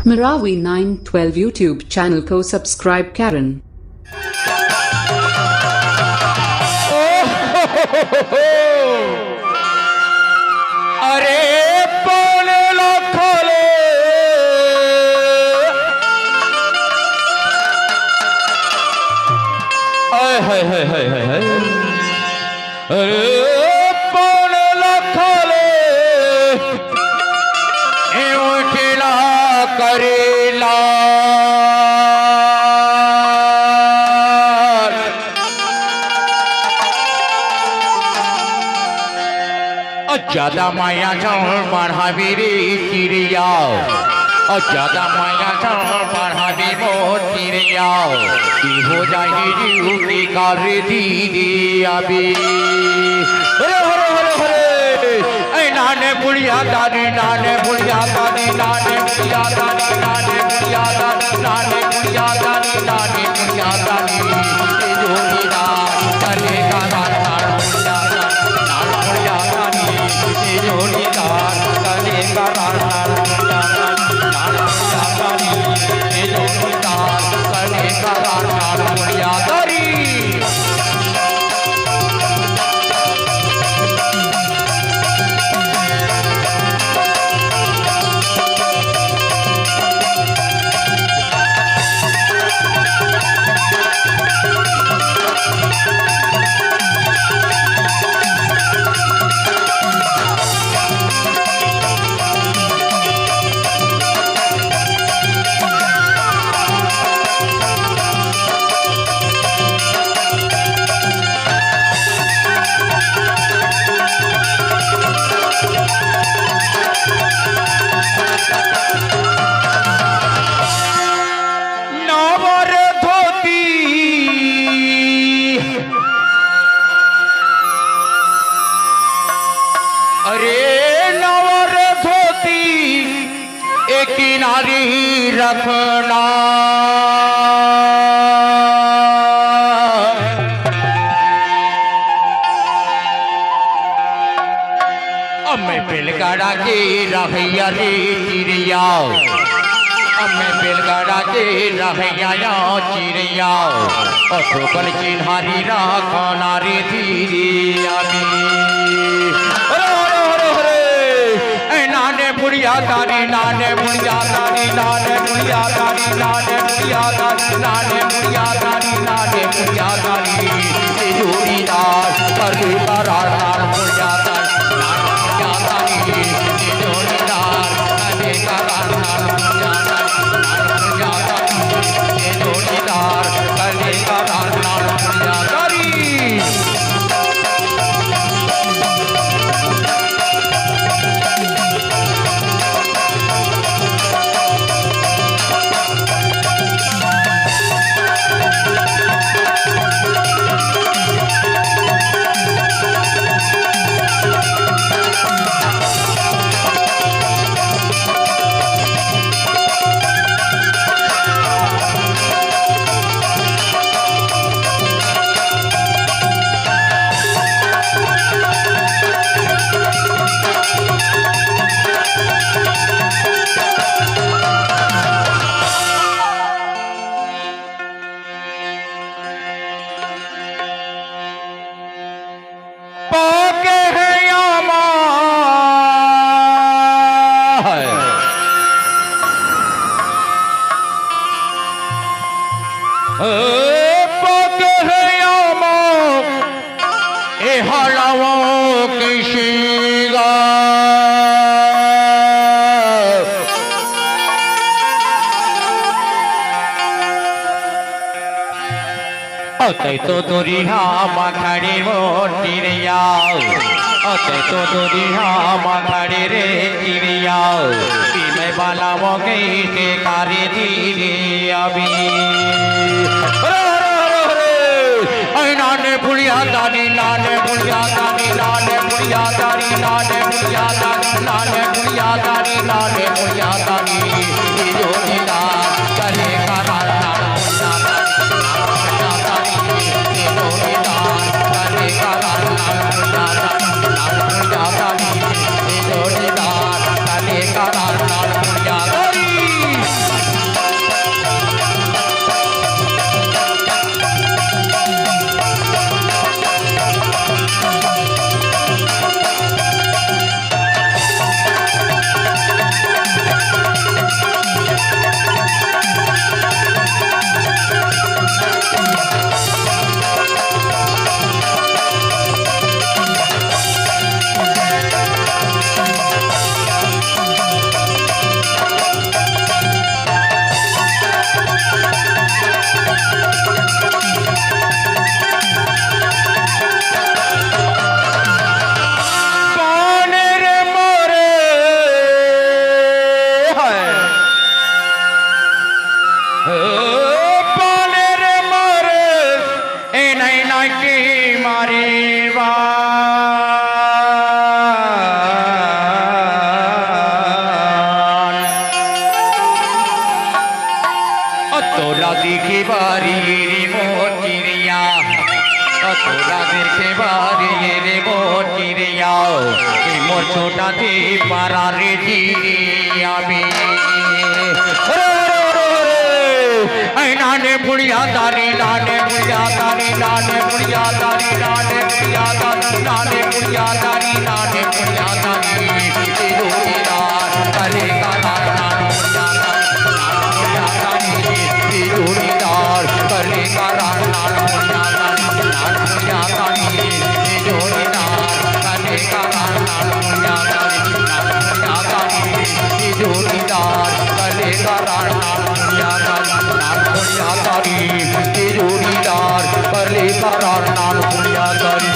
Marawi 912 YouTube channel को subscribe करें। अरे पौने लाख ले हाय हाय हाय हाय हाय अरे पौने लाख ले उठला करेला ज्यादा माया झोल बढ़ावी रे चिड़िया ज्यादा माया झोल बढ़ावी मोर चिड़िया हो जाए ड्यूटी कर धीरे अभी हरे हरे हरे हरे नाने बुढ़िया दानी नाने बुढ़िया दानी नाने बुढ़िया दानी नाने बुढ़िया दानी नाने बुढ़िया दानी नाने बुढ़िया दानी जोड़ीदार करेगा जोड़ीदार करेगा बुढ़ियादारी किनारी रखना मैं बेलगाड़ा के रहिया रे चिड़िया मैं बेलगाड़ा के रहिया चिड़िया और ठोकर चिन्हारी रखना रे धीरे नाने बुढ़िया दानी नाने बुढ़िया दानी नाने बुढ़िया दानी नाने बुढ़िया दानी नाने बुढ़िया दानी नाने बुढ़िया दानी जोड़ीदार करेगा रार बुढ़िया दानी नाने बुढ़िया दानी जोड़ीदार करेगा रार बुढ़िया दानी नाने बुढ़िया दानी जोड़ीदार करेगा रार बुढ़िया दानी तो दुरिया मखड़ी मोटिरिया तो दुरिया मखड़ी रे चिड़िया मैं बाला वो गई के कारी धीरे अभी नाने बुढ़िया दानी नाने बुढ़िया दानी नाने बुढ़िया दानी नाने बुढ़िया दानी नाने बुढ़िया दानी नाने बुढ़िया दानी जोड़ीदार करेगा जोड़ीदार करेगा তোরা দেখে বাড়ি রে মোর কিরিয়া তোরা দেখে বাড়ি রে মোর কিরিয়া মোর ছোটাতে পারা রে আমি नाने बुढ़िया दानी नाने बुढ़िया दानी नाने बुढ़िया दानी नाने बुढ़िया दानी नाने बुढ़िया दानी नाने बुढ़िया दानी जोड़ीदार करेगा नाना बुढ़िया दानी जोड़ीदार करेगा नाना बुढ़िया दानी जोड़ीदार करेगा नाना बुढ़िया दानी जोड़ीदार करेगा नाना बुढ़िया दानी जोड़ीदार परले करार नाल पुण्या करी